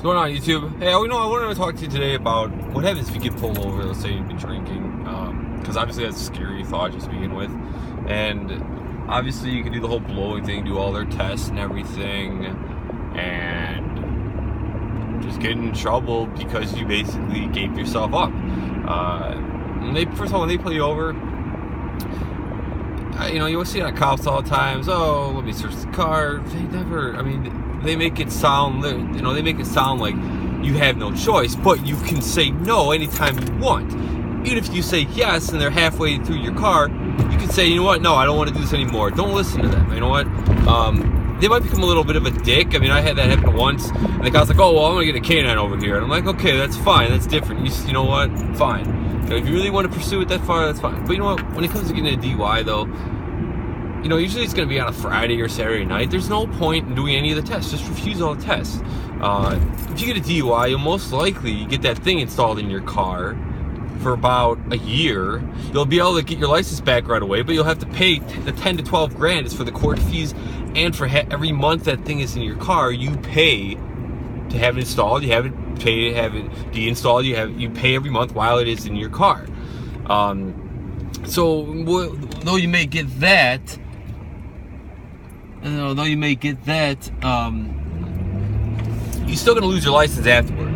going on, YouTube? Hey, I wanted to talk to you today about what happens if you get pulled over. Let's say you've been drinking, because obviously that's a scary thought just to begin with. And obviously you can do the whole blowing thing, do all their tests and everything, and just get in trouble because you basically gave yourself up. First of all, when they pull you over, you'll see it on cops all the time. Oh, let me search the car. They make it sound, like you have no choice, but you can say no anytime you want. Even if you say yes and they're halfway through your car, you can say, you know what, no, I don't want to do this anymore. Don't listen to them. You know what? They might become a little bit of a dick. I had that happen once, and the guy's like, oh, well, I'm going to get a canine over here. And I'm like, okay, that's fine. That's different. You know what? Fine. If you really want to pursue it that far, that's fine. But you know what? When it comes to getting a DUI, though, usually it's going to be on a Friday or Saturday night. There's no point in doing any of the tests. Just refuse all the tests. If you get a DUI, you'll most likely get that thing installed in your car for about a year. You'll be able to get your license back right away, but you'll have to pay the 10 to 12 grand is for the court fees, and for every month that thing is in your car, you pay to have it installed. You have it pay to have it de-installed. You pay every month while it is in your car. So though you may get that, you're still going to lose your license afterward.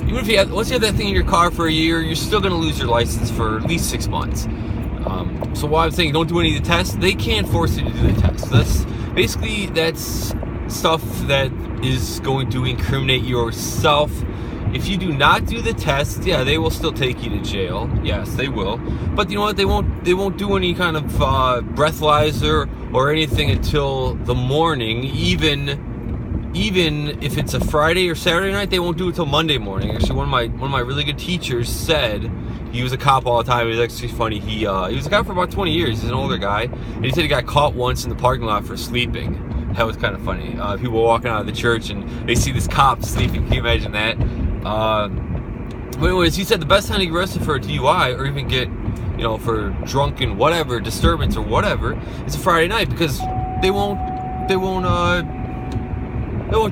Even if once you have that thing in your car for a year, you're still going to lose your license for at least 6 months. So while I'm saying don't do any of the tests, they can't force you to do the tests. That's stuff that is going to incriminate yourself. If you do not do the test, yeah, they will still take you to jail. Yes, they will. But you know what? They won't do any kind of breathalyzer or anything until the morning. Even if it's a Friday or Saturday night, they won't do it till Monday morning. Actually, one of my really good teachers said, he was a cop all the time. He was actually funny. He was a cop for about 20 years. He's an older guy, and he said he got caught once in the parking lot for sleeping. That was kind of funny. People were walking out of the church and they see this cop sleeping. Can you imagine that? But anyways, he said the best time to get arrested for a DUI or even get, for drunken whatever, disturbance or whatever, is a Friday night, because they won't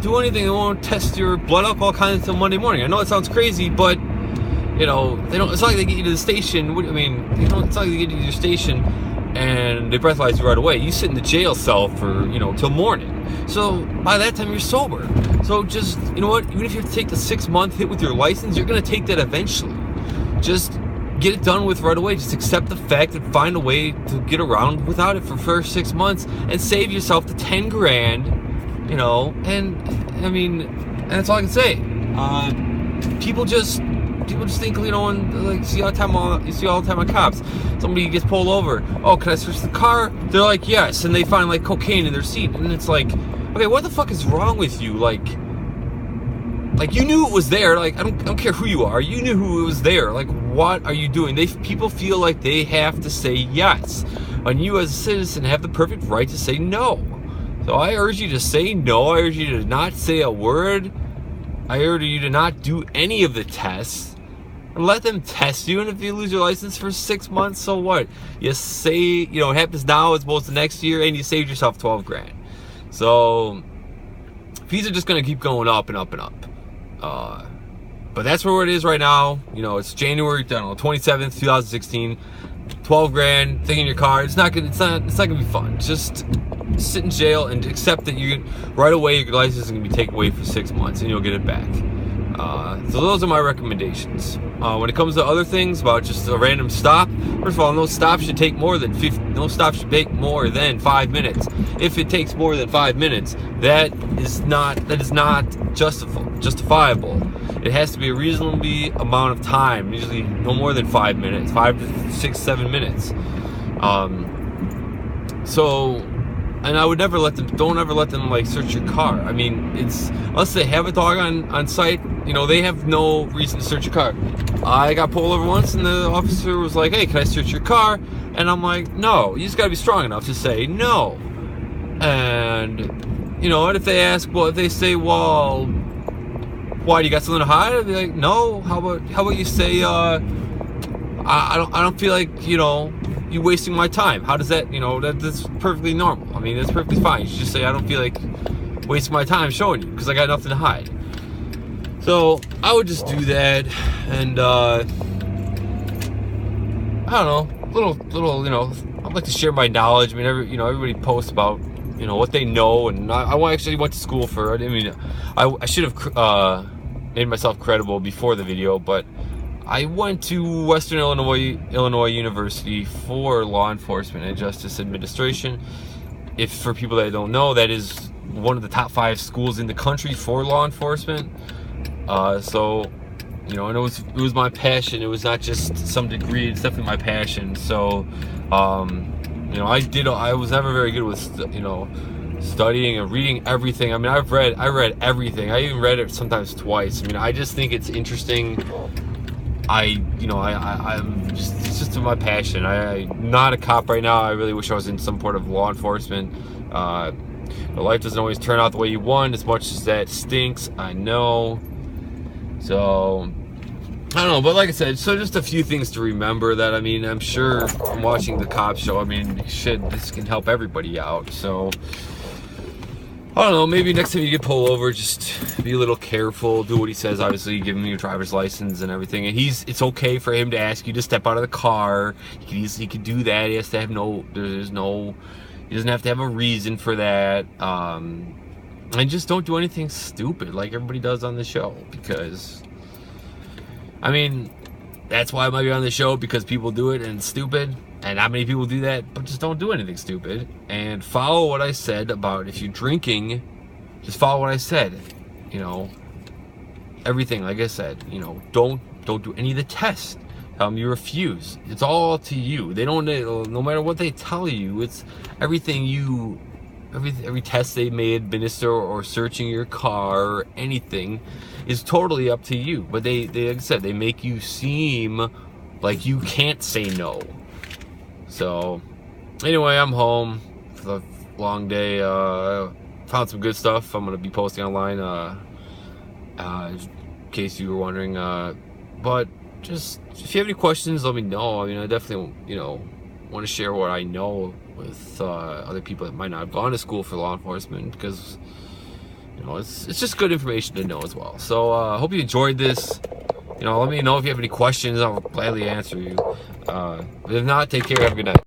do anything. They won't test your blood alcohol content until Monday morning. I know it sounds crazy, but they don't. It's not like they get you to the station. It's not like they get you to your station and they breathalyze you right away. You sit in the jail cell for till morning. So by that time you're sober. So just even if you have to take the 6-month hit with your license, you're gonna take that eventually. Just get it done with right away. Just accept the fact and find a way to get around without it for the first 6 months and save yourself the 10 grand. And that's all I can say. People just think, and you see all the time on cops. Somebody gets pulled over. Oh, can I search the car? They're like, yes, and they find like cocaine in their seat, and it's like, okay, what the fuck is wrong with you? Like you knew it was there. Like I don't care who you are. You knew who it was there. Like, what are you doing? People feel like they have to say yes, and you as a citizen have the perfect right to say no. So I urge you to say no. I urge you to not say a word. I urge you to not do any of the tests. And let them test you. And if you lose your license for 6 months, so what? You say, it happens now as opposed to next year, and you saved yourself 12 grand. So fees are just going to keep going up and up and up. But that's where it is right now. It's January 27th, 2016. 12 grand, thing in your car. It's not gonna be fun. Just sit in jail and accept that right away your license is gonna be taken away for 6 months and you'll get it back. So those are my recommendations. When it comes to other things about just a random stop, first of all, no stop should take more than 5 minutes. If it takes more than 5 minutes, that is not justifiable. It has to be a reasonably amount of time, usually no more than 5 minutes, 5 to 6, 7 minutes. And I would never don't ever let them search your car. Unless they have a dog on site, they have no reason to search your car. I got pulled over once and the officer was like, hey, can I search your car? And I'm like, no, you just gotta be strong enough to say no. And, and if they ask, if they say, well, why, do you got something to hide? I'd be like, no, how about you say, I don't feel like, you wasting my time. How does that, that's perfectly normal. That's perfectly fine. You should just say, I don't feel like wasting my time showing you because I got nothing to hide. So I would just do that, and I don't know, little, I'd like to share my knowledge. I mean, everybody posts about, what they know, and I actually went to school for it. I mean, I should have made myself credible before the video, but I went to Western Illinois University for law enforcement and justice administration. If for people that don't know, that is one of the top 5 schools in the country for law enforcement. So, and it was my passion. It was not just some degree. It's definitely my passion. So, I was never very good with, studying and reading everything. I mean, I read everything. I even read it sometimes twice. I mean, I just think it's interesting. It's just my passion. I'm not a cop right now. I really wish I was in some part of law enforcement. But life doesn't always turn out the way you want, as much as that stinks, I know. So, I don't know, but like I said, so just a few things to remember that, I mean, I'm sure from watching the cop show, I mean, this can help everybody out. So, I don't know, maybe next time you get pulled over, just be a little careful, do what he says. Obviously, give him your driver's license and everything, and it's okay for him to ask you to step out of the car. He could do that. He has to have he doesn't have to have a reason for that. And just don't do anything stupid like everybody does on the show, because, I mean, that's why I might be on the show, because people do it and it's stupid, and not many people do that. But just don't do anything stupid, and follow what I said about if you're drinking. Just follow what I said. Everything, like I said. Don't do any of the tests. You refuse. It's all to you. They don't. No matter what they tell you, it's everything every test they may administer, or searching your car, or anything, is totally up to you. But they like I said, they make you seem like you can't say no. So anyway, I'm home for the long day. Found some good stuff I'm gonna be posting online, in case you were wondering. But just if you have any questions, let me know. I mean, I definitely want to share what I know with other people that might not have gone to school for law enforcement, because it's just good information to know as well. So I hope you enjoyed this. Let me know if you have any questions. I'll gladly answer you. But if not, take care. Have a good night.